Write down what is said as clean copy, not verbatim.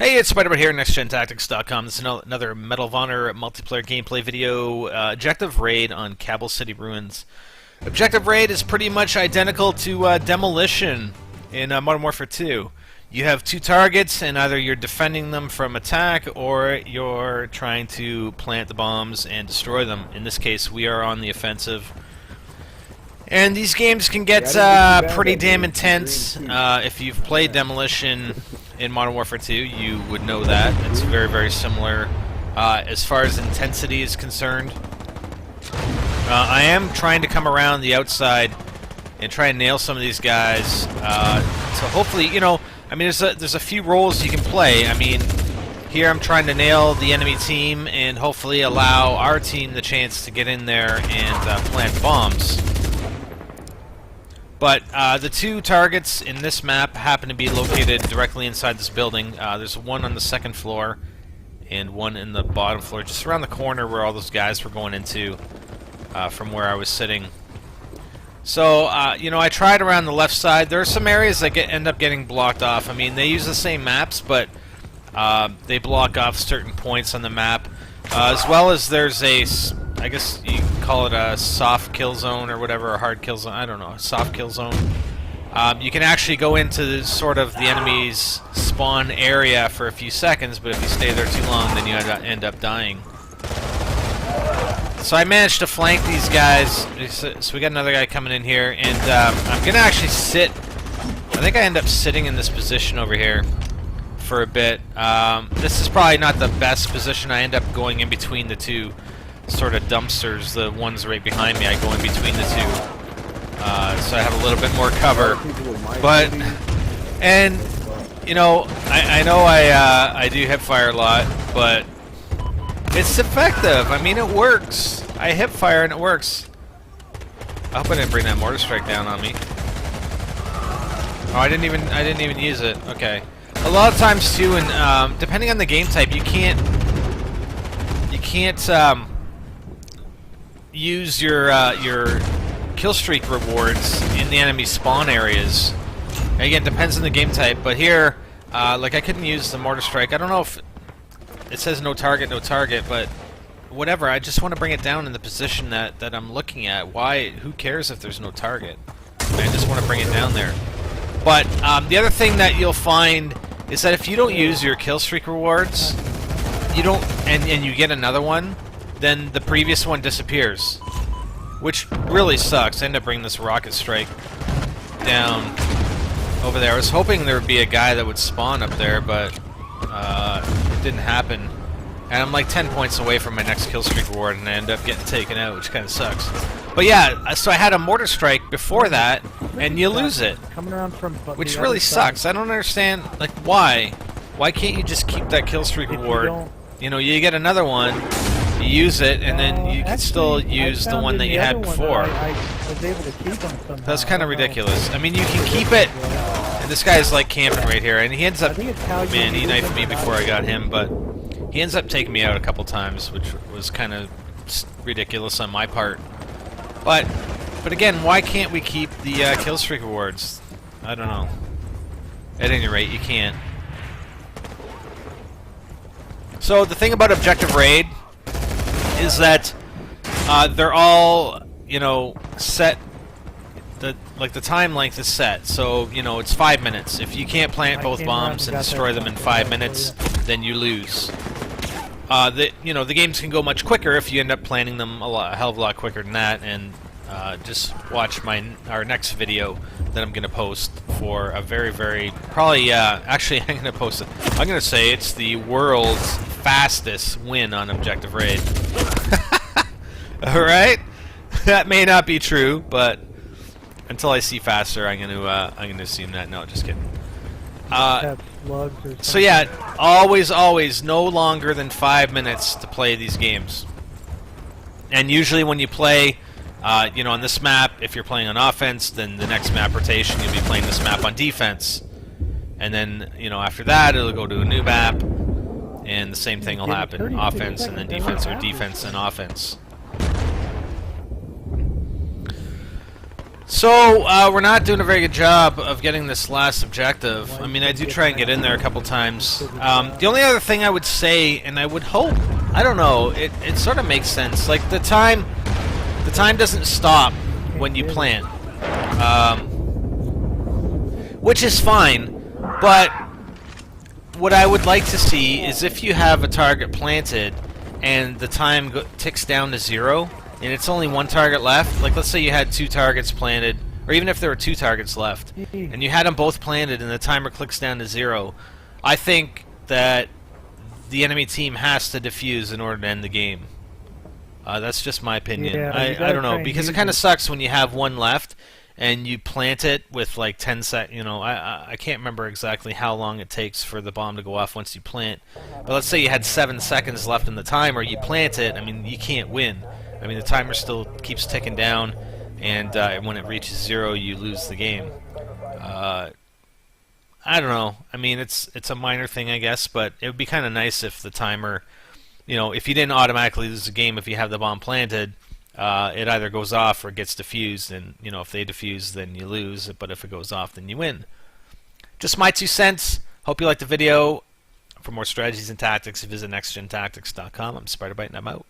Hey, it's Spider-Man here, NextGenTactics.com. This is another Medal of Honor multiplayer gameplay video. Objective Raid on Cabal City Ruins. Objective Raid is pretty much identical to Demolition in Modern Warfare 2. You have two targets, and either you're defending them from attack, or you're trying to plant the bombs and destroy them. In this case, we are on the offensive. And these games can get pretty damn intense. If you've played Demolition in Modern Warfare 2, you would know that. It's very, very similar as far as intensity is concerned. I am trying to come around the outside and try and nail some of these guys. So hopefully, you know, I mean, there's a few roles you can play. I mean, here I'm trying to nail the enemy team and hopefully allow our team the chance to get in there and plant bombs. But the two targets in this map happen to be located directly inside this building. There's one on the second floor and one in the bottom floor, just around the corner where all those guys were going into from where I was sitting. So, you know, I tried around the left side. There are some areas that end up getting blocked off. I mean, they use the same maps, but they block off certain points on the map. As well as there's a, I guess you can call it a soft kill zone or whatever, a hard kill zone, I don't know, a soft kill zone. You can actually go into sort of the enemy's spawn area for a few seconds, but if you stay there too long, then you end up dying. So I managed to flank these guys. So we got another guy coming in here, and I'm going to actually sit. I think I end up sitting in this position over here for a bit. This is probably not the best position. I end up going in between the two sort of dumpsters, the ones right behind me. I go in between the two, so I have a little bit more cover. But, and you know, I know I do hip fire a lot, but it's effective. I mean, it works. I hip fire and it works. I hope I didn't bring that mortar strike down on me. Oh, I didn't even use it. Okay. A lot of times too, and depending on the game type, you can't use your kill streak rewards in the enemy spawn areas. Again, depends on the game type. But here, like I couldn't use the mortar strike. I don't know if it says no target, but whatever. I just want to bring it down in the position that I'm looking at. Why? Who cares if there's no target? I just want to bring it down there. But the other thing that you'll find is that if you don't use your kill streak rewards, you don't, and you get another one, then the previous one disappears, which really sucks. I end up bringing this rocket strike down over there. I was hoping there would be a guy that would spawn up there, but it didn't happen. And I'm like 10 points away from my next kill streak reward, and I end up getting taken out, which kind of sucks. But yeah, so I had a mortar strike before that, and you lose it, which really sucks. I don't understand, like, why? Why can't you just keep that kill streak reward? You know, you get another one, you use it, and then you can still use the one that you had before. That's kind of ridiculous. I mean, you can keep it, and this guy's like camping right here, and he ends up, man, he knifed me before I got him, but he ends up taking me out a couple times, which was kind of ridiculous on my part. But again, why can't we keep the kill streak rewards? I don't know. At any rate, you can't. So the thing about Objective Raid is that they're all, you know, set. Like the time length is set, so you know it's 5 minutes. If you can't plant both bombs and destroy them in 5 minutes, then you lose. You know, the games can go much quicker if you end up planning them a hell of a lot quicker than that. And just watch our next video that I'm gonna post for a very probably actually I'm gonna post it. I'm gonna say it's the world's fastest win on Objective Raid. All right, that may not be true, but until I see faster, I'm gonna assume that. No, just kidding. So yeah, always no longer than 5 minutes to play these games. And usually when you play, you know, on this map, if you're playing on offense, then the next map rotation you'll be playing this map on defense. And then, you know, after that it'll go to a new map, and the same thing will happen: offense and then defense, or defense and offense. So, we're not doing a very good job of getting this last objective. I mean, I do try and get in there a couple times. The only other thing I would say, and I would hope, I don't know, it sort of makes sense. Like, the time doesn't stop when you plant. Which is fine, but what I would like to see is if you have a target planted and the time ticks down to 0, and it's only one target left, like let's say you had 2 targets planted, or even if there were 2 targets left, and you had them both planted and the timer clicks down to 0, I think that the enemy team has to defuse in order to end the game. That's just my opinion. Yeah, I don't know, because it kind of sucks when you have one left and you plant it with like 10 sec. You know, I can't remember exactly how long it takes for the bomb to go off once you plant. But let's say you had 7 seconds left in the timer, you plant it. I mean, you can't win. I mean, the timer still keeps ticking down, and when it reaches 0, you lose the game. I don't know. I mean, it's a minor thing, I guess, but it would be kind of nice if the timer, you know, if you didn't automatically lose the game if you have the bomb planted, it either goes off or gets defused, and you know, if they defuse, then you lose, but if it goes off, then you win. Just my 2 cents. Hope you liked the video. For more strategies and tactics, visit nextgentactics.com. I'm SpiderBite, and I'm out.